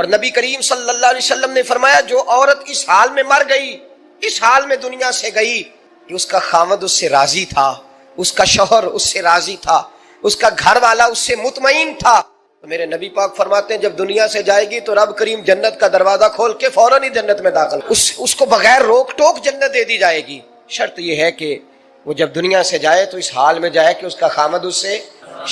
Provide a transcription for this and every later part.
اور نبی کریم صلی اللہ علیہ وسلم نے فرمایا جو عورت اس حال میں مر گئی، اس حال میں دنیا سے گئی کہ اس کا خاوند اس سے راضی تھا، اس کا شوہر اس سے راضی تھا، اس کا گھر والا اس سے مطمئن تھا، تو میرے نبی پاک فرماتے ہیں جب دنیا سے جائے گی تو رب کریم جنت کا دروازہ کھول کے فوراً ہی جنت میں داخل اس کو بغیر روک ٹوک جنت دے دی جائے گی۔ شرط یہ ہے کہ وہ جب دنیا سے جائے تو اس حال میں جائے کہ اس کا خامد اس سے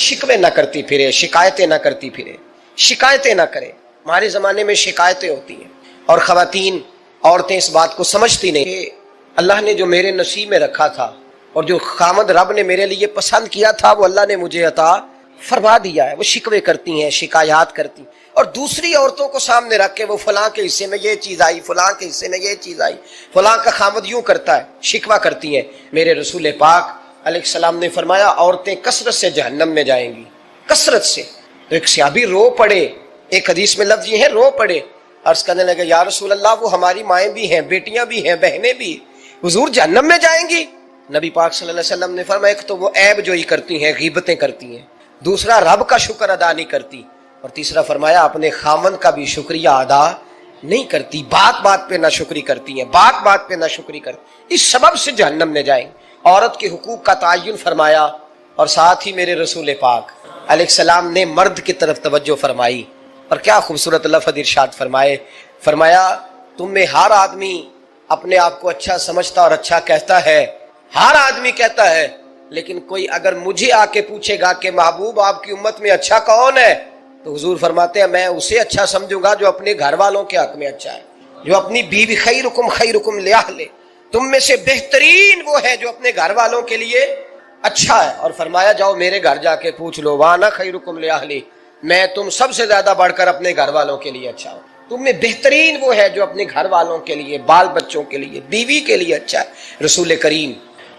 شکوے نہ کرتی پھرے، شکایتیں نہ کرتی پھرے، شکایتیں نہ کرے۔ ہمارے زمانے میں شکایتیں ہوتی ہیں اور خواتین عورتیں اس بات کو سمجھتی نہیں کہ اللہ نے جو میرے نصیب میں رکھا تھا اور جو خامد رب نے میرے لیے پسند کیا تھا وہ اللہ نے مجھے عطا فرما دیا ہے۔ وہ شکوے کرتی ہیں، شکایات کرتی ہیں، اور دوسری عورتوں کو سامنے رکھ کے وہ فلاں کے حصے میں یہ چیز آئی، فلاں کے حصے میں یہ چیز آئی، فلاں کا خامد یوں کرتا ہے، شکوہ کرتی ہیں۔ میرے رسول پاک علیہ السلام نے فرمایا عورتیں کثرت سے جہنم میں جائیں گی، کثرت سے۔ تو ایک صحابی رو پڑے، ایک حدیث میں لفظ یہ ہے رو پڑے، عرض کرنے لگے یا رسول اللہ وہ ہماری مائیں بھی ہیں، بیٹیاں بھی ہیں، بہنیں بھی، حضور جہنم میں جائیں گی؟ نبی پاک صلی اللہ علیہ وسلم نے فرمایا ایک تو وہ عیب جوئی کرتی ہیں، غیبتیں کرتی ہیں، دوسرا رب کا شکر ادا نہیں کرتی، اور تیسرا فرمایا اپنے خاوند کا بھی شکریہ ادا نہیں کرتی، بات بات پہ ناشکری کرتی ہیں، بات بات پہ ناشکری کرتی، اس سبب سے جہنم میں جائیں۔ عورت کے حقوق کا تعین فرمایا، اور ساتھ ہی میرے رسول پاک علیہ السلام نے مرد کی طرف توجہ فرمائی، اور کیا خوبصورت لفظ ارشاد فرمایا تم میں ہر آدمی اپنے آپ کو اچھا سمجھتا اور اچھا کہتا ہے، ہر آدمی کہتا ہے، لیکن کوئی اگر مجھے آ کے پوچھے گا کہ محبوب آپ کی امت میں اچھا کون ہے، تو حضور فرماتے ہیں میں اسے اچھا سمجھوں گا جو اپنے گھر والوں کے حق میں اچھا ہے، جو اپنی بیوی خیرکم لأہلہ، تم میں سے بہترین وہ ہے جو اپنے گھر والوں کے لیے اچھا ہے۔ اور فرمایا جاؤ میرے گھر جا کے پوچھ لو وانا خیرکم لأہلہ، میں تم سب سے زیادہ بڑھ کر اپنے گھر والوں کے لیے اچھا ہوں، تم میں بہترین وہ ہے جو اپنے گھر والوں کے لیے، بال بچوں کے لیے، بیوی کے لیے اچھا ہے۔ رسول کریم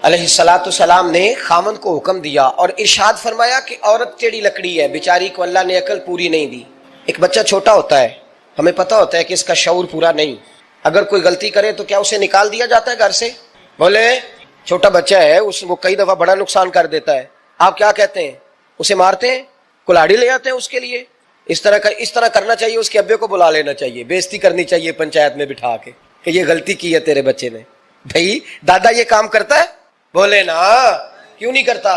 علیہ السلام نے خامن کو حکم دیا اور ارشاد فرمایا کہ عورت ٹیڑھی لکڑی ہے، بیچاری کو اللہ نے عقل پوری نہیں دی۔ ایک بچہ چھوٹا ہوتا ہے، ہمیں پتہ ہوتا ہے کہ اس کا شعور پورا نہیں، اگر کوئی غلطی کرے تو کیا اسے نکال دیا جاتا ہے گھر سے؟ بولے چھوٹا بچہ ہے وہ کئی دفعہ بڑا نقصان کر دیتا ہے، آپ کیا کہتے ہیں؟ اسے مارتے ہیں، کلاڑی لے آتے ہیں اس کے لیے؟ اس طرح کرنا چاہیے، اس کے ابے کو بلا لینا چاہیے، بےزتی کرنی چاہیے پنچایت میں بٹھا کے کہ یہ غلطی کی ہے تیرے بچے نے۔ بھائی دادا یہ کام کرتا ہے؟ بولے نا کیوں نہیں کرتا؟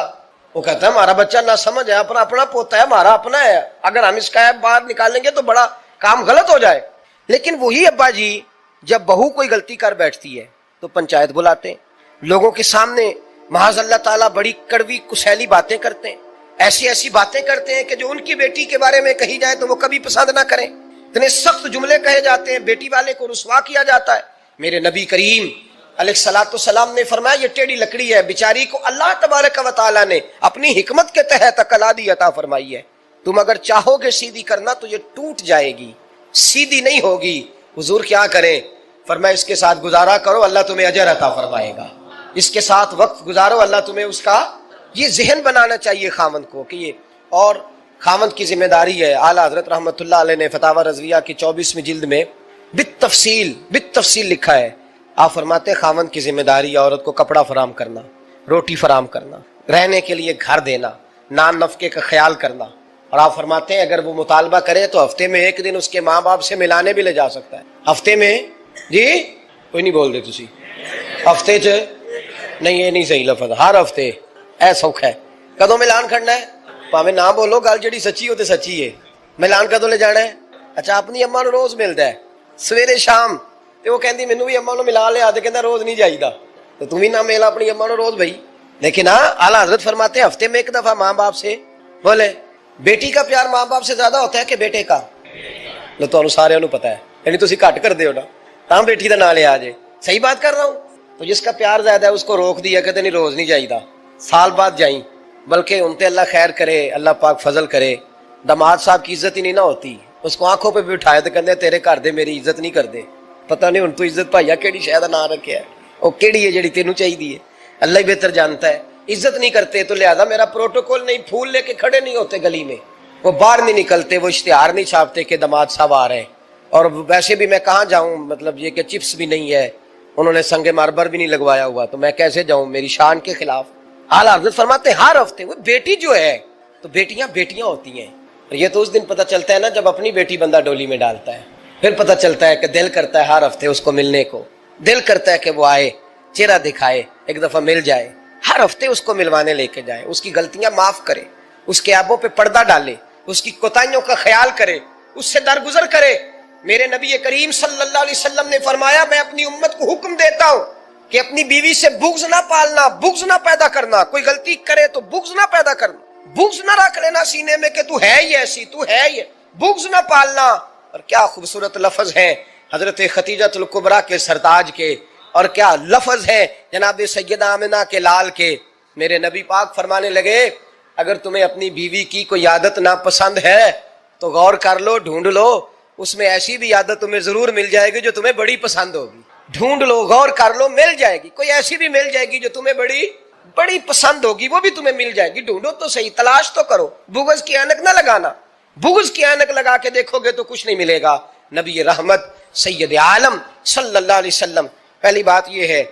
وہ کہتا ہے ہمارا بچہ نہ سمجھ ہے، اپنا پوتا ہے، ہمارا اپنا ہے، اگر ہم اس کا باہر نکالیں گے تو بڑا کام غلط ہو جائے۔ لیکن وہی ابا جی جب بہو کوئی غلطی کر بیٹھتی ہے تو پنچایت بلاتے ہیں، لوگوں کے سامنے معاذ اللہ تعالیٰ بڑی کڑوی کسیلی باتیں کرتے ہیں، ایسی باتیں کرتے ہیں کہ جو ان کی بیٹی کے بارے میں کہی جائے تو وہ کبھی پسند نہ کریں، اتنے سخت جملے کہے جاتے ہیں، بیٹی والے کو رسوا کیا جاتا ہے۔ میرے نبی کریم علیہ السلام نے فرمایا یہ ٹیڑھی لکڑی ہے، بیچاری کو اللہ تبارک و تعالیٰ نے اپنی حکمت کے تحت عقل آدھی عطا فرمائی ہے، تم اگر چاہو گے سیدھی کرنا تو یہ ٹوٹ جائے گی، سیدھی نہیں ہوگی۔ حضور کیا کریں؟ فرمایا اس کے ساتھ گزارا کرو، اللہ تمہیں اجر عطا فرمائے گا، اس کے ساتھ وقت گزارو، اللہ تمہیں اس کا، یہ ذہن بنانا چاہیے خامند کو کہ یہ، اور خامند کی ذمہ داری ہے۔ اعلیٰ حضرت رحمۃ اللہ علیہ نے فتاوی رضویہ کی 24ویں جلد میں بالتفصیل لکھا ہے، آپ فرماتے ہیں خامند کی ذمہ داری ہے عورت کو کپڑا فراہم کرنا، روٹی فراہم کرنا، رہنے کے لیے گھر دینا، نان نفقے کا خیال کرنا، اور آپ فرماتے ہیں اگر وہ مطالبہ کرے تو ہفتے میں ایک دن اس کے ماں باپ سے ملانے بھی لے جا سکتا ہے۔ ہفتے میں جی کوئی نہیں بول رہے تسی، ہفتے چ نہیں، یہ نہیں صحیح لفظ، ہر ہفتے اے سوکھ ہے۔ کدوں ملان کرنا ہے؟ پاویں نہ بولو، گل جڑی سچی ہو تے سچی ہے۔ ملان کدوں لے جانا ہے؟ اچھا اپنی اماں نو روز ملدا ہے سویرے شام، تے وہ کہندی مینوں بھی اماں نو ملا لیا، تے کہندا روز نہیں جائیدا، تو تم بھی نہ مل اپنی اماں نو روز بھائی۔ لیکن ہاں اعلیٰ حضرت فرماتے ہیں ہفتے میں ایک دفعہ ماں باپ سے بولے۔ بیٹی کا پیار ماں باپ سے زیادہ ہوتا ہے کہ بیٹے کا؟ لو تانوں سارے نو پتہ ہے، یعنی تسی گھٹ کر دیو نا، تاں بیٹی دا نام لیا جے، صحیح بات کر رہا ہوں؟ تو جس کا پیار زیادہ ہے اس کو روک دیا کہتے نہیں روز نہیں جائیدا، سال بعد جائیں، بلکہ ان تے اللہ خیر کرے، اللہ پاک فضل کرے، داماد صاحب کی عزت ہی نہیں نہ ہوتی، اس کو آنکھوں پہ بھی اٹھائے تو کہتے تیرے گھر دے میری عزت نہیں کردے، پتہ نہیں ہن تو عزت بھائیا کیڑی شے دا نام رکھیا ہے، او کیڑی ہے جڑی تینوں چاہیے، اللہ ہی بہتر جانتا ہے۔ عزت نہیں کرتے تو لہذا میرا پروٹوکول نہیں، پھول لے کے کھڑے نہیں ہوتے گلی میں، وہ باہر نہیں نکلتے، وہ اشتہار نہیں چھاپتے کہ داماد صاحب آ رہے ہیں، اور ویسے بھی میں کہاں جاؤں، مطلب یہ کہ چپس بھی نہیں ہے، انہوں نے سنگ ماربر بھی نہیں لگوایا ہوا، تو میں کیسے جاؤں، میری شان کے خلاف۔ اعلیٰ حضرت فرماتے ہیں ہر ہفتے وہ بیٹی جو ہے، تو بیٹیاں ہوتی ہیں، یہ تو اس دن پتہ چلتا ہے نا جب اپنی بیٹی بندہ ڈولی میں ڈالتا ہے، پھر پتہ چلتا ہے کہ دل کرتا ہے ہر ہفتے اس کو ملنے کو، دل کرتا ہے کہ وہ آئے، چہرہ دکھائے، ایک دفعہ مل جائے، ہر ہفتے اس کو ملوانے لے کے جائے، اس کی غلطیاں معاف کرے، اس کے عیبوں پہ پردہ ڈالے، اس کی کوتاہیوں کا خیال کرے، اس سے درگزر کرے۔ میرے نبی کریم صلی اللہ علیہ وسلم نے فرمایا میں اپنی امت کو حکم دیتا ہوں کہ اپنی بیوی سے بغض نہ پالنا، بغض نہ پیدا کرنا، کوئی غلطی کرے تو بغض نہ پیدا کرنا، بغض نہ رکھ لینا سینے میں کہ تو ہے ہی ایسی، تو ہے ہی، بغض نہ پالنا۔ اور کیا خوبصورت لفظ ہے حضرت خدیجہ الکبریٰ کے سرتاج کے، اور کیا لفظ ہے جناب سیدہ آمنہ کے لال کے۔ میرے نبی پاک فرمانے لگے اگر تمہیں اپنی بیوی کی کوئی عادت ناپسند ہے تو غور کر لو، ڈھونڈ لو، اس میں ایسی بھی عادت تمہیں ضرور مل جائے گی جو تمہیں بڑی پسند ہوگی، ڈھونڈ لو، غور کر لو، مل جائے گی، کوئی ایسی بھی مل جائے گی جو تمہیں بڑی پسند ہوگی، وہ بھی تمہیں مل جائے گی، ڈھونڈو تو صحیح، تلاش تو کرو، بغض کی اینک نہ لگانا، بغض کی اینک لگا کے دیکھو گے تو کچھ نہیں ملے گا۔ نبی رحمت سید عالم صلی اللہ علیہ وسلم، پہلی بات یہ ہے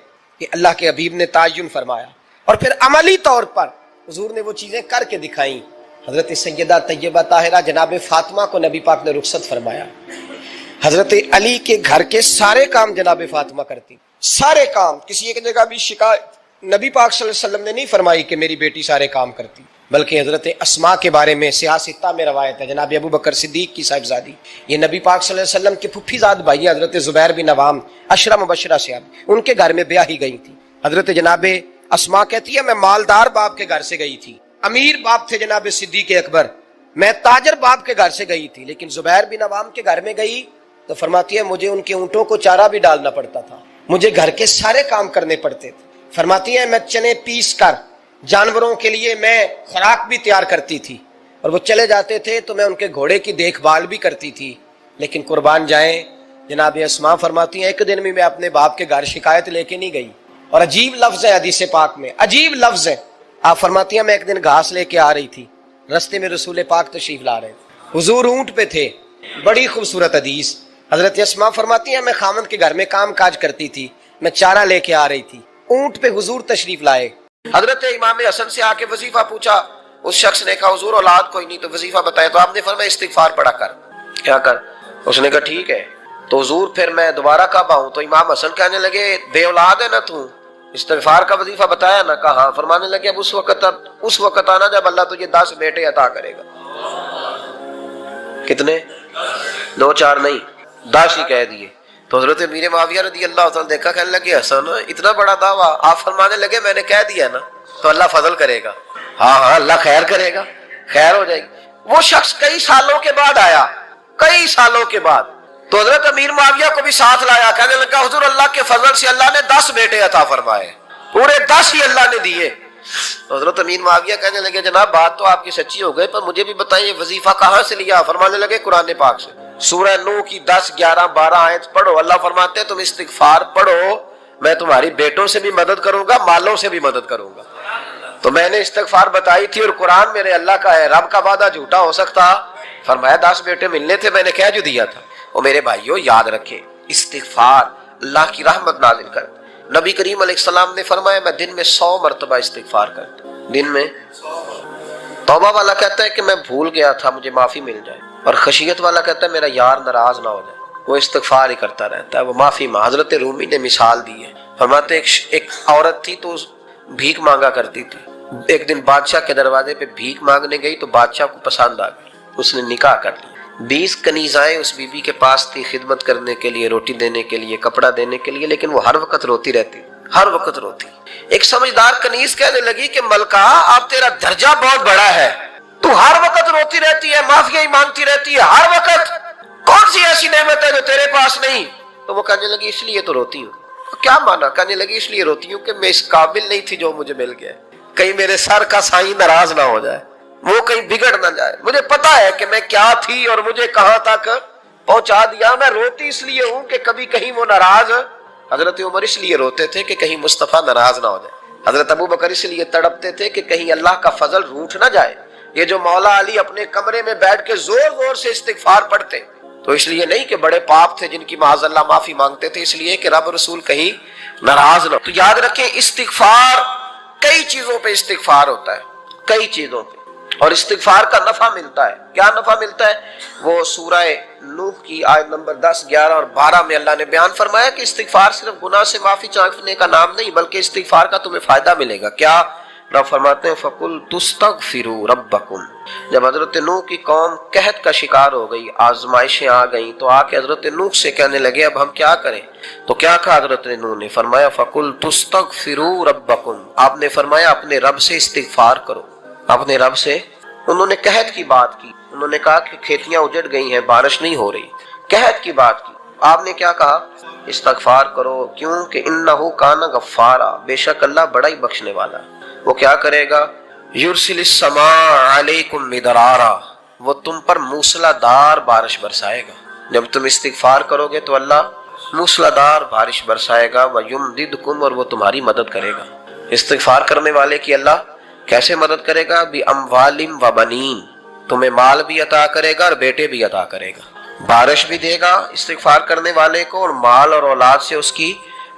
کہ اللہ کے حبیب نے تعین فرمایا، اور پھر عملی طور پر حضور نے وہ چیزیں کر کے دکھائیں۔ حضرت سیدہ طیبہ طاہرہ جناب فاطمہ کو نبی پاک نے رخصت فرمایا، حضرت علی کے گھر کے سارے کام جناب فاطمہ کرتی، سارے کام، کسی ایک جگہ بھی شکایت نبی پاک صلی اللہ علیہ وسلم نے نہیں فرمائی کہ میری بیٹی سارے کام کرتی، بلکہ حضرت اسماء کے بارے میں سیاہ ستہ میں روایت ہے، جناب ابو بکر صدیق کی صاحبزادی، یہ نبی پاک صلی اللہ علیہ وسلم کے پھپھی زاد بھائی حضرت زبیر بن عوام عشرہ مبشرہ سے، ان کے گھر میں بیاہی گئی تھی۔ حضرت جناب اسماء کہتی ہے میں مالدار باپ کے گھر سے گئی تھی، امیر باپ تھے جناب صدیق اکبر، میں تاجر باپ کے گھر سے گئی تھی، لیکن زبیر بن عوام کے گھر میں گئی تو فرماتی ہے مجھے ان کے اونٹوں کو چارہ بھی ڈالنا پڑتا تھا، مجھے گھر کے سارے کام کرنے پڑتے تھے۔ فرماتی ہے میں چنے پیس کر جانوروں کے لیے میں خوراک بھی تیار کرتی تھی، اور وہ چلے جاتے تھے تو میں ان کے گھوڑے کی دیکھ بھال بھی کرتی تھی، لیکن قربان جائیں جناب اسماء فرماتی ہیں ایک دن بھی میں اپنے باپ کے گھر شکایت لے کے نہیں گئی۔ اور عجیب لفظ ہے حدیث پاک میں، عجیب لفظ ہے، آپ فرماتی ہیں میں ایک دن گھاس لے کے آ رہی تھی، رستے میں رسول پاک تشریف لا رہے تھے، حضور اونٹ پہ تھے، بڑی خوبصورت حدیث، حضرت اسماء فرماتی ہیں میں خاوند کے گھر میں کام کاج کرتی تھی، میں چارہ لے کے آ رہی تھی، اونٹ پہ حضور تشریف لائے، حضرت امام حسن سے آ کے وظیفہ پوچھا، اس شخص نے کہا حضور اولاد کوئی نہیں تو وظیفہ بتایا، تو آپ نے فرمایا استغفار پڑھا کر، کیا کر؟ اس نے کہا ٹھیک ہے، تو حضور پھر میں دوبارہ کب آؤں؟ تو امام حسن کہنے لگے بے اولاد ہے نا تو، استغفار کا وظیفہ بتایا نا؟ کہا ہاں۔ فرمانے لگے اب اس وقت آنا جب اللہ تجھے 10 بیٹے عطا کرے گا۔ کتنے؟ 2 4 نہیں، 10 ہی کہہ دیے۔ تو حضرت امیر معاویہ رضی اللہ تعالیٰ دیکھا، کہنے لگے حسن اتنا بڑا دعویٰ؟ آپ فرمانے لگے میں نے کہہ دیا نا تو اللہ فضل کرے گا، ہاں اللہ خیر کرے گا، خیر ہو جائے گی۔ وہ شخص کئی سالوں کے بعد آیا، کئی سالوں کے بعد، تو حضرت امیر معاویہ کو بھی ساتھ لایا، کہنے لگا حضور اللہ کے فضل سے اللہ نے 10 بیٹے عطا فرمائے، پورے 10 ہی اللہ نے دیے۔ تو حضرت امیر معاویہ کہنے لگے جناب بات تو آپ کی سچی ہو گئی، پر مجھے بھی بتائیے وظیفہ کہاں سے لیا؟ فرمانے لگے قرآن پاک سے، سورہ نوح کی 10 11 12 آیت پڑھو، اللہ فرماتے ہیں تم استغفار پڑھو، میں تمہاری بیٹوں سے بھی مدد کروں گا، مالوں سے بھی مدد کروں گا۔ تو میں نے استغفار بتائی تھی، اور قرآن میرے اللہ کا ہے، رب کا وعدہ جھوٹا ہو سکتا؟ فرمایا 10 بیٹے ملنے تھے، میں نے کہہ جو دیا تھا۔ اور میرے بھائیوں یاد رکھیں استغفار اللہ کی رحمت نازل کرتا۔ نبی کریم علیہ السلام نے فرمایا میں دن میں 100 مرتبہ استغفار کرتا ہوں، دن میں۔ توبہ والا کہتا ہے کہ میں بھول گیا تھا مجھے معافی مل جائے، اور خشیت والا کہتا ہے میرا یار ناراض نہ ہو جائے، وہ استغفار ہی کرتا رہتا ہے، وہ معافی حضرت رومی نے مثال دی ہے، فرماتے ایک عورت تھی تو بھیک مانگا کرتی تھی، ایک دن بادشاہ کے دروازے پہ بھیک مانگنے گئی تو بادشاہ کو پسند آ گئی، اس نے نکاح کر لیا۔ 20 کنیزائیں اس بی بی کے پاس تھی خدمت کرنے کے لیے، روٹی دینے کے لیے، کپڑا دینے کے لیے، لیکن وہ ہر وقت روتی رہتی، ہر وقت روتی۔ ایک سمجھدار کنیز کہنے لگی کہ ملکہ اب تیرا درجہ بہت بڑا ہے، تو ہر وقت روتی رہتی ہے، معافی مانگتی رہتی ہے ہر وقت، کون سی ایسی نعمت ہے جو تیرے پاس نہیں؟ تو وہ کہنے لگی اس لیے تو روتی ہوں۔ کیا مانا؟ کہنے لگی اس لیے روتی ہوں کہ میں اس قابل نہیں تھی جو مجھے مل گیا، کہیں میرے سر کا سائیں ناراض نہ ہو جائے، وہ کہیں بگڑ نہ جائے، مجھے پتا ہے کہ میں کیا تھی اور مجھے کہاں تک پہنچا دیا، میں روتی اس لیے ہوں کہ کبھی کہیں وہ ناراض۔ حضرت عمر اس لیے روتے تھے کہ کہیں مصطفیٰ ناراض نہ ہو جائے، حضرت ابو بکر اس لیے تڑپتے تھے کہ کہیں اللہ کا فضل روٹھ نہ جائے۔ یہ جو مولا علی اپنے کمرے میں بیٹھ کے زور زور سے استغفار پڑھتے تو اس لیے نہیں کہ بڑے پاپ تھے جن کی معاذ اللہ معافی مانگتے تھے، اس لیے کہ رب رسول کہیں ناراض نہ۔ تو یاد رکھیں استغفار کئی چیزوں پہ استغفار ہوتا ہے، کئی چیزوں پہ۔ اور استغفار کا نفع ملتا ہے. کیا نفع ملتا ہے؟ وہ سورہ نوح کی آیت نمبر 10، 11 اور 12 میں اللہ نے بیان فرمایا کہ استغفار صرف گناہ سے معافی چاہنے کا نام نہیں، بلکہ استغفار کا تمہیں فائدہ ملے گا. کیا؟ رب فرماتے ہیں فَقُلْتُ اسْتَغْفِرُوا رَبَّكُمْ. جب حضرت نوح کی قوم قحط کا شکار ہو گئی، آزمائشیں آ گئیں، تو آ کے حضرت نوح سے کہنے لگے اب ہم کیا کریں؟ تو کیا کہا حضرت نوح نے؟ فرمایا فَقُلْتُ اسْتَغْفِرُوا رَبَّكُمْ. آپ نے فرمایا اپنے رب سے استغفار کرو، اپنے رب سے. انہوں نے قحط کی بات کی، انہوں نے کہا کہ کھیتیاں اجڑ گئی ہیں، بارش نہیں ہو رہی، قحط کی بات کی. آپ نے کیا کہا؟ استغفار کرو. کیوں کہ انہ کان غفارا، بے شک اللہ بڑا ہی بخشنے والا. وہ کیا کرے گا؟ یرسل السماء علیکم مدرارا، وہ تم پر موسلا دار بارش برسائے گا. جب تم استغفار کرو گے تو اللہ موسلا دار بارش برسائے گا. وَيُمْدِدْكُمْ، اور وہ تمہاری مدد کرے گا. استغفار کرنے والے کی اللہ کیسے مدد کرے گا؟ بِأَمْوَالٍ وَبَنِينَ، تمہیں مال بھی عطا کرے گا اور بیٹے بھی عطا کرے گا. بارش بھی دے گا استغفار کرنے والے کو، اور مال اور اولاد سے اس کی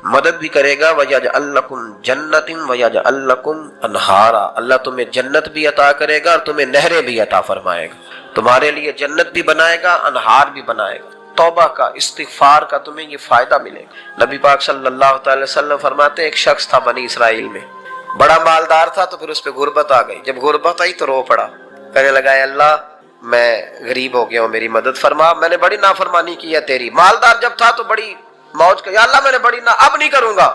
مدد بھی کرے گا. وَيَجْعَلْ لَكُمْ جَنَّةٍ وَيَجْعَلْ لَكُمْ أَنْهَارًا، اللہ تمہیں جنت بھی عطا کرے گا اور تمہیں نہریں بھی عطا فرمائے گا. تمہارے لیے جنت بھی بنائے گا، انہار بھی بنائے گا. توبہ کا، استغفار کا تمہیں یہ فائدہ ملے گا. نبی پاک صلی اللہ تعالی وسلم فرماتے ہیں ایک شخص تھا بنی اسرائیل میں، بڑا مالدار تھا، تو پھر اس پہ غربت آ گئی. جب غربت آئی تو رو پڑا، کہنے لگا اے اللہ میں غریب ہو گیا ہوں، میری مدد فرما، میں نے بڑی نافرمانی کی ہے تیری. مالدار جب تھا تو بڑی موج کر، یا اللہ میں نے بڑی اب نہیں کروں گا،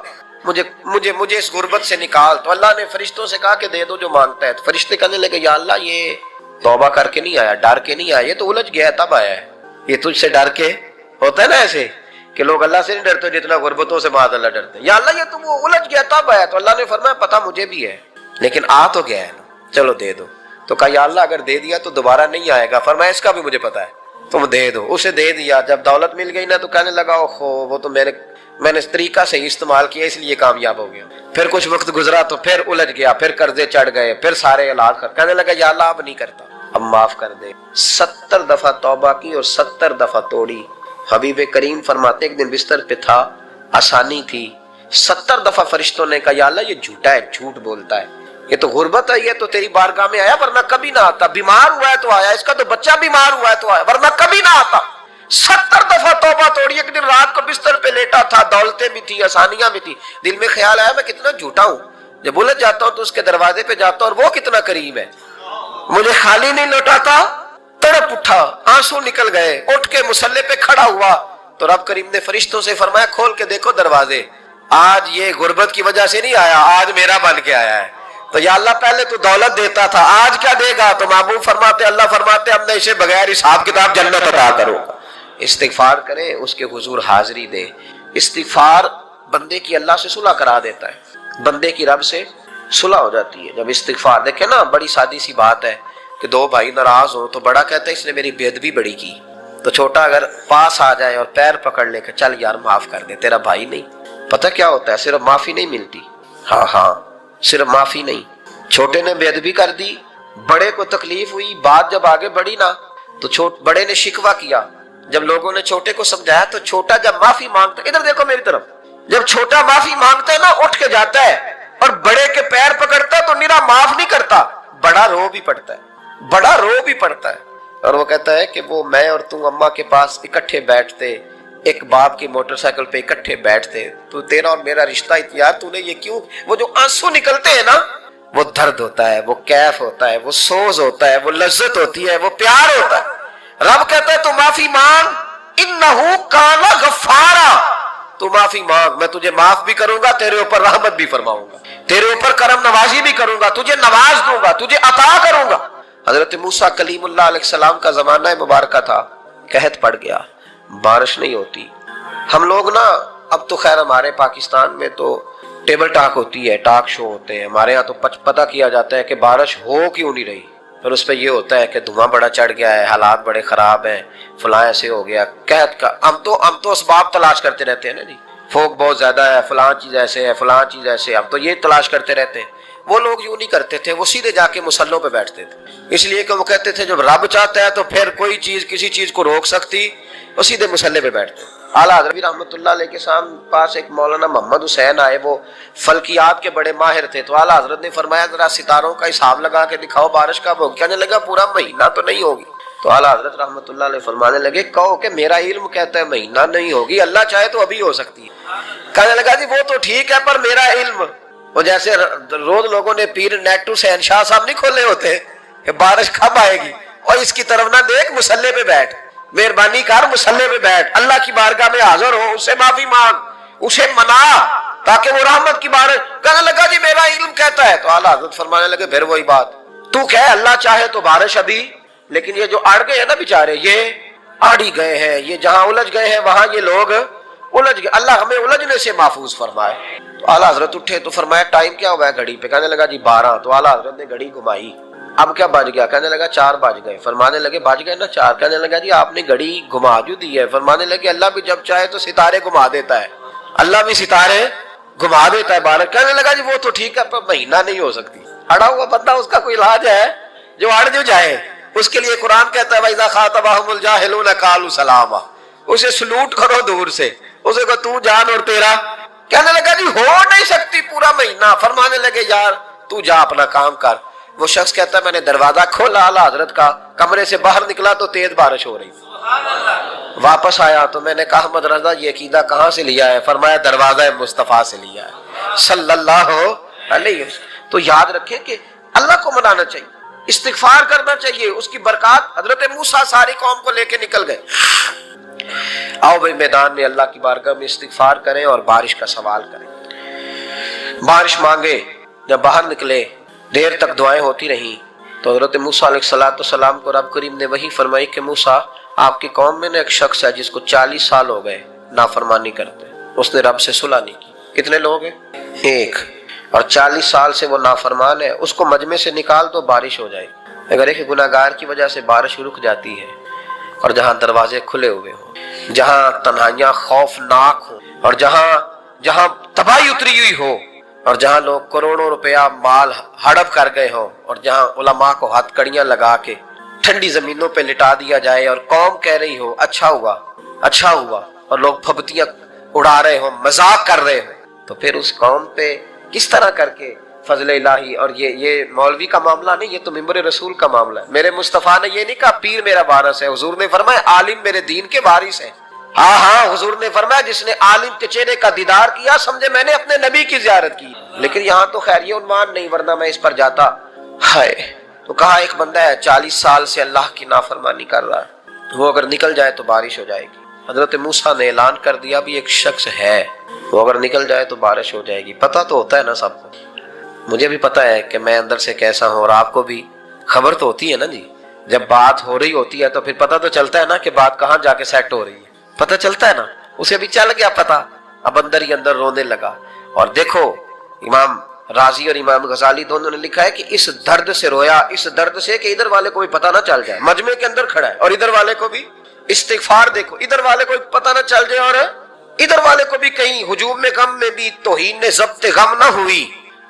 مجھے اس غربت سے نکال. تو اللہ نے فرشتوں سے کہا کہ دے دو جو مانگتا ہے. تو فرشتے کہنے لگے یا اللہ یہ توبہ کر کے نہیں آیا، ڈر کے نہیں آیا، یہ تو الجھ گیا تب آیا ہے. یہ تجھ سے ڈر کے ہوتا ہے نا ایسے کہ لوگ اللہ سے نہیں ڈرتے جتنا غربتوں سے معاذ اللہ ڈرتے. یا اللہ یہ تو وہ الجھ گیا تب آیا. تو اللہ نے فرمایا پتہ مجھے بھی ہے، لیکن آ تو گیا ہے نا، چلو دے دو. تو کہا یا اللہ اگر دے دیا تو دوبارہ نہیں آئے گا. فرمایا اس کا بھی مجھے پتا ہے، تم دے دو. اسے دے دیا. جب دولت مل گئی نا تو کہنے لگا اوہو وہ تو میں نے اس طریقہ سے استعمال کیا اس لیے کامیاب ہو گیا. پھر کچھ وقت گزرا تو پھر الجھ گیا، پھر قرضے چڑھ گئے، پھر سارے علاج کر. کہنے لگا یا اللہ اب نہیں کرتا، اب معاف کر دے. 70 دفعہ توبہ کی اور 70 دفعہ توڑی. حبیب کریم فرماتے ایک دن بستر پہ تھا، آسانی تھی، 70 دفعہ فرشتوں نے کہا یا اللہ یہ جھوٹا ہے، جھوٹ بولتا ہے، یہ تو غربت ہے، یہ تو تیری بارگاہ میں آیا ورنہ کبھی نہ آتا. بیمار ہوا ہے تو آیا، اس کا تو بچہ بیمار ہوا ہے تو آیا، ورنہ کبھی نہ آتا. 70 دفعہ توبہ توڑی. ایک دن رات کو بستر پہ لیٹا تھا، دولتیں بھی تھی، آسانیاں بھی تھی. دل میں خیال آیا میں کتنا جھوٹا ہوں، جب الجھ جاتا ہوں تو اس کے دروازے پہ جاتا ہوں اور وہ کتنا قریب ہے، مجھے خالی نہیں لوٹاتا. تڑپ اٹھا، آنسو نکل گئے، اٹھ کے مصلی پہ کھڑا ہوا. تو رب کریم نے فرشتوں سے فرمایا کھول کے دیکھو دروازے، آج یہ غربت کی وجہ سے نہیں آیا، آج میرا بن کے آیا ہے. تو یا اللہ پہلے تو دولت دیتا تھا، آج کیا دے گا؟ تو محبوب فرماتے اللہ فرماتے ہم نے اسے بغیر حساب کتاب جنت عطا کرو. استغفار کرے، اس کے حضور حاضری دے. استغفار بندے کی اللہ سے صلح کرا دیتا ہے، بندے کی رب سے صلح ہو جاتی ہے جب استغفار. دیکھیں نا بڑی سادی سی بات ہے کہ دو بھائی ناراض ہوں تو بڑا کہتا ہے اس نے میری بے ادبی بڑی کی، تو چھوٹا اگر پاس آ جائے اور پیر پکڑ لے کہ چل یار معاف کر دے، تیرا بھائی نہیں. پتہ کیا ہوتا ہے؟ صرف معافی نہیں ملتی، ہاں صرف معافی نہیں. چھوٹے نے بے ادبی کر دی، بڑے کو تکلیف ہوئی، بات جب آگے بڑھی نا تو بڑے نے شکوہ کیا. جب لوگوں نے چھوٹے کو سمجھایا تو چھوٹا جب معافی مانگتا ہے، ادھر دیکھو میری طرف، جب چھوٹا معافی مانگتا ہے نا اٹھ کے جاتا ہے اور بڑے کے پیر پکڑتا ہے تو نرا معاف نہیں کرتا، بڑا رو بھی پڑتا ہے، بڑا رو بھی پڑتا ہے. اور وہ کہتا ہے کہ وہ میں اور تم اماں کے پاس اکٹھے بیٹھتے، ایک باپ کی موٹر سائیکل پہ اکٹھے بیٹھتے، تو تیرا اور میرا رشتہ یار تو نے یہ کیوں؟ وہ جو آنسو نکلتے ہیں نا وہ درد ہوتا ہے، وہ کیف ہوتا ہے، وہ سوز ہوتا ہے، وہ لذت ہوتی ہے، وہ پیار ہوتا ہے. رب کہتا ہے تو معافی مانگ، انہو کان غفارا، تو معافی مانگ، میں تجھے معاف بھی کروں گا، تیرے اوپر رحمت بھی فرماؤں گا، تیرے اوپر کرم نوازی بھی کروں گا، تجھے نواز دوں گا، تجھے عطا کروں گا. حضرت موسیٰ کلیم اللہ علیہ السلام کا زمانہ مبارکہ تھا، قحط پڑ گیا، بارش نہیں ہوتی. ہم لوگ نا اب تو خیر ہمارے پاکستان میں تو ٹیبل ٹاک ہوتی ہے، ٹاک شو ہوتے ہیں، ہمارے ہاں تو پتہ کیا جاتا ہے کہ بارش ہو کیوں نہیں رہی، پھر اس پہ یہ ہوتا ہے کہ دھواں بڑا چڑھ گیا ہے، حالات بڑے خراب ہیں، فلاں ایسے ہو گیا قحط کا. ہم تو اسباب تلاش کرتے رہتے ہیں نا جی، فوق بہت زیادہ ہے، فلاں چیز ایسے ہے، فلاں چیز ایسے، ہم تو یہ تلاش کرتے رہتے ہیں. وہ لوگ یوں نہیں کرتے تھے، وہ سیدھے جا کے مسلوں پہ بیٹھتے تھے، اس لیے کہ وہ کہتے تھے جب رب چاہتا ہے تو پھر کوئی چیز کسی چیز کو روک سکتی، وہ سیدھے مسلے پہ بیٹھتے. اعلیٰ حضرت رحمۃ اللہ علیہ کے پاس ایک مولانا محمد حسین آئے، وہ فلکیات کے بڑے ماہر تھے، تو اعلیٰ حضرت نے فرمایا ذرا ستاروں کا حساب لگا کے دکھاؤ بارش کب ہوگی؟ کہنے لگا پورا مہینہ تو نہیں ہوگی۔ تو اعلیٰ حضرت رحمۃ اللہ علیہ فرمانے لگے کہو کہ میرا علم کہتا ہے مہینہ نہیں ہوگی، اللہ چاہے تو ابھی ہو سکتی ہے۔ کہنے لگا جی وہ تو ٹھیک ہے پر میرا علم، وہ جیسے روز لوگوں نے پیر نیٹو سین شاہ صاحب نہیں کھولے ہوتے کہ بارش کب آئے گی، اور اس کی طرف نہ دیکھ، مصلے پہ بیٹھ، مہربانی کر مصلے پہ بیٹھ، اللہ کی بارگاہ میں حاضر ہو، اسے معافی مانگ، اسے منا تاکہ وہ رحمت کی بارش۔ کہنے لگا جی میرا علم کہتا ہے۔ تو اعلیٰ حضرت فرمانے لگے پھر وہی بات، تو کہہ اللہ چاہے تو بارش ابھی، لیکن یہ جو اڑ گئے ہیں نا بیچارے، یہ اڑ ہی گئے ہیں، یہ جہاں الجھ گئے ہیں وہاں یہ لوگ الجھ گئے، اللہ ہمیں الجھنے سے محفوظ فرمائے۔ تو اعلیٰ حضرت اٹھے تو فرمایا ٹائم کیا ہوا ہے گھڑی پہ؟ کہنے لگا جی 12۔ تو اعلیٰ حضرت نے گھڑی گھمائی، اب کیا بج گیا؟ کہنے لگا 4 بج گئے۔ فرمانے لگے بج گئے نا 4؟ کہنے لگا جی آپ نے گھڑی گھما جو دی ہے۔ فرمانے لگے اللہ بھی جب چاہے تو ستارے گھما دیتا ہے، اللہ بھی ستارے گھما دیتا ہے بارش۔ کہنے لگا جی وہ تو ٹھیک ہے پر مہینہ نہیں ہو سکتی۔ اڑا ہوا بندہ، اس کا کوئی علاج ہے؟ جو اڑ جو جائے اس کے لیے قرآن کہتا ہے وَإِذَا خَاطَبَهُمُ الْجَاهِلُونَ قَالُوا سَلَامًا، اسے سلوٹ کرو دور سے، اسے کہو تو جان اور تیرا۔ کہنے لگا جی ہو نہیں سکتی پورا مہینہ۔ فرمانے لگے یار تو جا اپنا کام کر۔ وہ شخص کہتا ہے میں نے دروازہ کھولا اعلیٰ حضرت کا، کمرے سے باہر نکلا تو تیز بارش ہو رہی تھی۔ واپس آیا تو میں نے کہا احمد رضا یہ عقیدہ کہاں سے لیا ہے؟ فرمایا دروازہ مصطفیٰ سے لیا ہے صلی اللہ علیہ وسلم۔ تو یاد رکھیں کہ اللہ کو منانا چاہیے، استغفار کرنا چاہیے، اس کی برکات۔ حضرت موسیٰ ساری قوم کو لے کے نکل گئے، آؤ بھائی میدان میں اللہ کی بارگاہ میں استغفار کریں اور بارش کا سوال کریں، بارش مانگے۔ جب باہر نکلے دیر تک دعائیں ہوتی رہیں تو حضرت موسیٰ علیہ السلام کو رب کریم نے وحی فرمائی کہ موسیٰ آپ کی قوم میں نے ایک شخص ہے جس کو 40 سال ہو گئے نافرمانی کرتے، اس نے رب سے صلح نہیں کی۔ کتنے لوگ ہیں؟ ایک، اور 40 سال سے وہ نافرمان ہے، اس کو مجمع سے نکال تو بارش ہو جائے۔ اگر ایک گناہگار کی وجہ سے بارش رک جاتی ہے، اور جہاں دروازے کھلے ہوئے ہوں، جہاں تنہائیاں خوفناک ہوں، اور جہاں تباہی اتری ہوئی ہو، اور جہاں لوگ کروڑوں روپیہ مال ہڑپ کر گئے ہوں، اور جہاں علماء کو ہاتھ کڑیاں لگا کے ٹھنڈی زمینوں پہ لٹا دیا جائے، اور قوم کہہ رہی ہو اچھا ہوا اچھا ہوا، اور لوگ پھبتیاں اڑا رہے ہوں، مذاق کر رہے ہوں، تو پھر اس قوم پہ کس طرح کر کے فضل الہی۔ اور یہ مولوی کا معاملہ نہیں، یہ تو ممبر رسول کا معاملہ ہے۔ میرے مصطفیٰ نے یہ نہیں کہا پیر میرا وارث ہے، حضور نے فرمایا عالم میرے دین کے وارث ہیں۔ ہاں حضور نے فرمایا جس نے عالم کے چہرے کا دیدار کیا سمجھے میں نے اپنے نبی کی زیارت کی۔ لیکن یہاں تو خیر یہ عنوان نہیں، ورنہ میں اس پر جاتا ہے۔ تو کہا ایک بندہ ہے 40 سال سے اللہ کی نافرمانی کر رہا ہے، وہ اگر نکل جائے تو بارش ہو جائے گی۔ حضرت موسیٰ نے اعلان کر دیا بھی ایک شخص ہے، وہ اگر نکل جائے تو بارش ہو جائے گی۔ پتہ تو ہوتا ہے نا سب کو، مجھے بھی پتہ ہے کہ میں اندر سے کیسا ہوں، اور آپ کو بھی خبر تو ہوتی ہے نا جی۔ جب بات ہو رہی ہوتی ہے تو پھر پتہ تو چلتا ہے نا کہ بات کہاں جا کے سیٹ ہو رہی ہے، پتہ چلتا ہے نا۔ اسے بھی چل گیا پتہ، اب اندر ہی اندر رونے لگا۔ اور دیکھو امام رازی اور امام غزالی دونوں نے لکھا ہے کہ اس درد سے رویا، اس درد سے کہ ادھر والے کو بھی پتہ نہ چل جائے، مجمع کے اندر کھڑا ہے اور ادھر والے کو بھی استغفار، دیکھو ادھر والے کو پتہ نہ چل جائے اور ادھر والے کو بھی کہیں ہجوم میں غم میں بھی توہین نے ضبط غم نہ ہوئی۔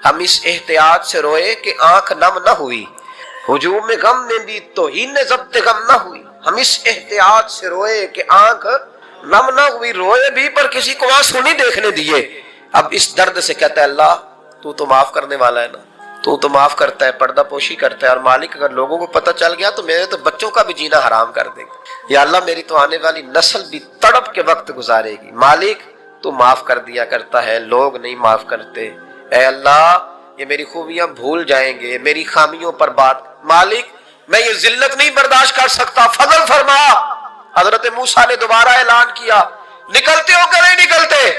ہم اس احتیاط سے روئے کہ آنکھ نم نہ ہوئی، ہجوم میں غم میں بھی توہین نے ضبط غم نہ ہوئی۔ ہم اس احتیاط سے روئے کہ آنکھ نم نہ ہوئی، روئے بھی پر کسی کو آنسو نہیں دیکھنے دیے۔ اب اس درد سے کہتا ہے اللہ تو معاف کرنے والا ہے نا، تو معاف کرتا ہے، پردہ پوشی کرتا ہے، اور مالک اگر لوگوں کو پتہ چل گیا تو میرے تو بچوں کا بھی جینا حرام کر دے گا، یا اللہ میری تو آنے والی نسل بھی تڑپ کے وقت گزارے گی۔ مالک تو معاف کر دیا کرتا ہے، لوگ نہیں معاف کرتے۔ اے اللہ یہ میری خوبیاں بھول جائیں گے، میری خامیوں پر بات، مالک میں یہ ذلت نہیں برداشت کر سکتا، فضل فرما۔ حضرت موسیٰ نے دوبارہ اعلان کیا نکلتے ہو کہ نہیں نکلتے؟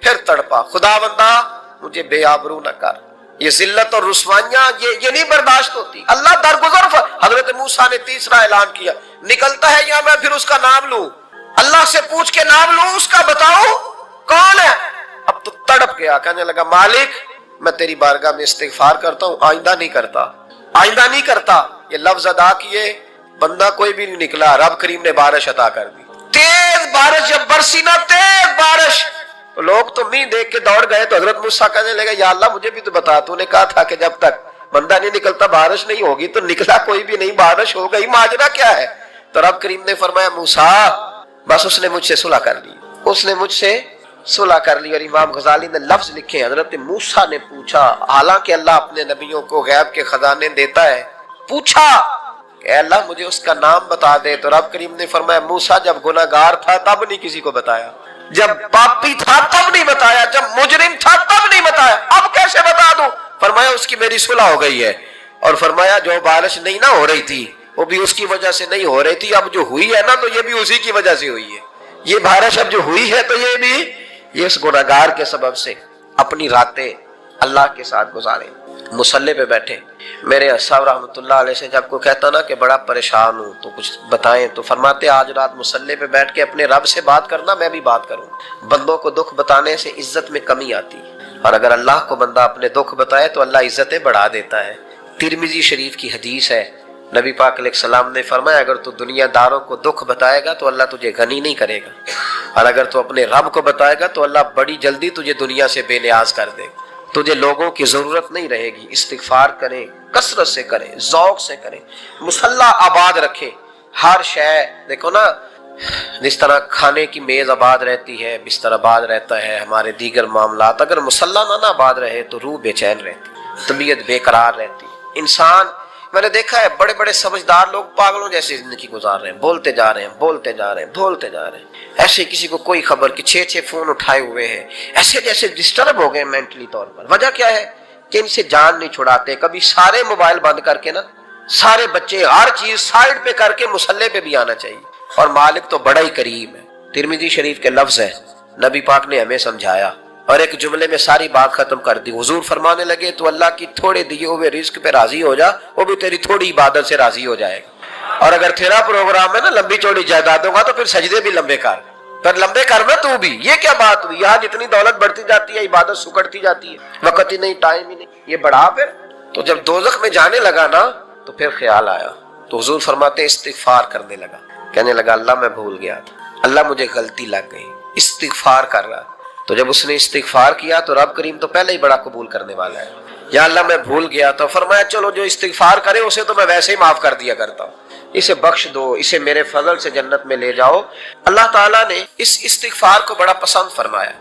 پھر تڑپا خدا بندہ مجھے بے آبرو نہ کر، یہ ذلت اور رسوائیاں یہ نہیں برداشت ہوتی، اللہ درگزر۔ حضرت موسیٰ نے تیسرا اعلان کیا نکلتا ہے یا میں پھر اس کا نام لوں، اللہ سے پوچھ کے نام لوں اس کا، بتاؤ کون ہے؟ اب تو تڑپ گیا، کہنے لگا مالک میں تیری بارگاہ میں استغفار کرتا ہوں، آئندہ نہیں کرتا، آئندہ نہیں کرتا۔ یہ لفظ ادا کیے بندہ کوئی بھی نہیں نکلا، رب کریم نے بارش عطا کر دی، تیز بارش جب برسی نا، تیز بارش، تو لوگ تو نہیں دیکھ کے دوڑ گئے۔ تو حضرت موسیٰ کہنے لگا یا اللہ مجھے بھی تو بتا، تو نے کہا تھا کہ جب تک بندہ نہیں نکلتا بارش نہیں ہوگی، تو نکلا کوئی بھی نہیں، بارش ہو گئی، ماجرا کیا ہے؟ تو رب کریم نے فرمایا موسیٰ بس اس نے مجھ سے صلح کر لی، اس نے مجھ سے صلح کر لی. اور امام غزالی نے لفظ لکھے, حضرت موسیٰ نے پوچھا, حالانکہ اللہ اپنے نبیوں کو غیب کے خزانے دیتا ہے, پوچھا کہ اے اللہ مجھے اس کا نام بتا دے. تو رب کریم نے فرمایا موسیٰ جب گناہگار تھا تب نہیں کسی کو بتایا, جب پاپی تھا تب نہیں بتایا, جب مجرم تھا تب نہیں بتایا, اب کیسے بتا دوں؟ فرمایا اس کی میری صلح ہو گئی ہے. اور فرمایا جو بارش نہیں نہ ہو رہی تھی وہ بھی اس کی وجہ سے نہیں ہو رہی تھی, اب جو ہوئی ہے نا تو یہ بھی اسی کی وجہ سے ہوئی ہے. یہ بارش اب جو ہوئی ہے تو یہ بھی یہ اس گناہگار کے سبب سے. اپنی راتیں اللہ کے ساتھ گزارے. مصلی پہ بیٹھے, میرے صاحب رحمۃ اللہ علیہ سے جب کوئی کہتا نا کہ بڑا پریشان ہوں تو کچھ بتائیں, تو فرماتے آج رات مصلی پہ بیٹھ کے اپنے رب سے بات کرنا, میں بھی بات کروں. بندوں کو دکھ بتانے سے عزت میں کمی آتی, اور اگر اللہ کو بندہ اپنے دکھ بتائے تو اللہ عزتیں بڑھا دیتا ہے. ترمذی شریف کی حدیث ہے, نبی پاک علیہ السلام نے فرمایا اگر تو دنیا داروں کو دکھ بتائے گا تو اللہ تجھے غنی نہیں کرے گا, اور اگر تو اپنے رب کو بتائے گا تو اللہ بڑی جلدی تجھے دنیا سے بے نیاز کر دے گا. تجھے لوگوں کی ضرورت نہیں رہے گی. استغفار کریں, کثرت سے کریں, ذوق سے کریں, مصلی آباد رکھیں. ہر شے دیکھو نا, جس طرح کھانے کی میز آباد رہتی ہے, بستر آباد رہتا ہے, ہمارے دیگر معاملات, اگر مصلی نہ آباد رہے تو روح بے چین رہتی, طبیعت بے قرار رہتی. انسان, میں نے دیکھا ہے بڑے بڑے سمجھدار لوگ پاگلوں جیسی زندگی گزار رہے ہیں, بولتے جا رہے ہیں, بولتے جا رہے ہیں, بولتے جا رہے ہیں, ایسے کسی کو کوئی خبر کہ 6 فون اٹھائے ہوئے ہیں, ایسے جیسے ڈسٹرب ہو گئے مینٹلی طور پر. وجہ کیا ہے کہ ان سے جان نہیں چھڑاتے. کبھی سارے موبائل بند کر کے نا, سارے بچے ہر چیز سائڈ پہ کر کے مصلی پہ بھی آنا چاہیے. اور مالک تو بڑا ہی کریم ہے. ترمذی شریف کے لفظ ہے, نبی پاک نے ہمیں سمجھایا اور ایک جملے میں ساری بات ختم کر دی. حضور فرمانے لگے تو اللہ کی تھوڑے دیے ہوئے رزق پہ راضی ہو جا, وہ بھی تیری تھوڑی عبادت سے راضی ہو جائے گا. اور اگر تیرا پروگرام ہے نا لمبی چوڑی جائیدادوں کا, تو پھر سجدے بھی لمبے کر, پر لمبے کرنا تو بھی. یہ کیا بات ہوئی, یہاں جتنی دولت بڑھتی جاتی ہے عبادت سکڑتی جاتی ہے, وقت ہی نہیں, ٹائم ہی نہیں, یہ بڑھا. پھر تو جب دوزخ میں جانے لگا نا تو پھر خیال آیا, تو حضور فرماتے استغفار کرنے لگا, کہنے لگا اللہ میں بھول گیا تھا, اللہ مجھے غلطی لگ گئی. استغفار کر رہا. تو جب اس نے استغفار کیا تو رب کریم تو پہلے ہی بڑا قبول کرنے والا ہے. یا اللہ میں بھول گیا تو فرمایا چلو جو استغفار کرے اسے تو میں ویسے ہی معاف کر دیا کرتا ہوں, اسے بخش دو, اسے میرے فضل سے جنت میں لے جاؤ. اللہ تعالیٰ نے اس استغفار کو بڑا پسند فرمایا,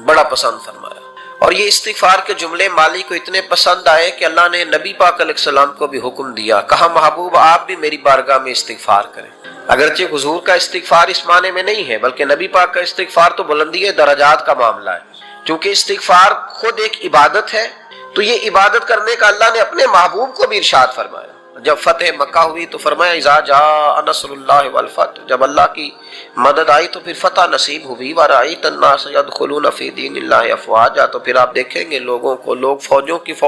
بڑا پسند فرمایا. اور یہ استغفار کے جملے مالی کو اتنے پسند آئے کہ اللہ نے نبی پاک علیہ السلام کو بھی حکم دیا, کہا محبوب آپ بھی میری بارگاہ میں استغفار کریں. اگرچہ حضور کا استغفار اس معنی میں نہیں ہے, بلکہ نبی پاک کا استغفار تو بلندی درجات کا معاملہ ہے. چونکہ استغفار خود ایک عبادت ہے, تو یہ عبادت کرنے کا اللہ نے اپنے محبوب کو بھی ارشاد فرمایا. جب فتح مکہ ہوئی تو فرمایا اذا جاء نصر اللہ والفتح, جب اللہ کی مدد آئی تو پھر فتح نصیب ہوئی. ورأیت الناس يدخلون فی دین اللہ افواجا, تو پھر آپ دیکھیں گے لوگوں کو, لوگ فوجوں کی فوج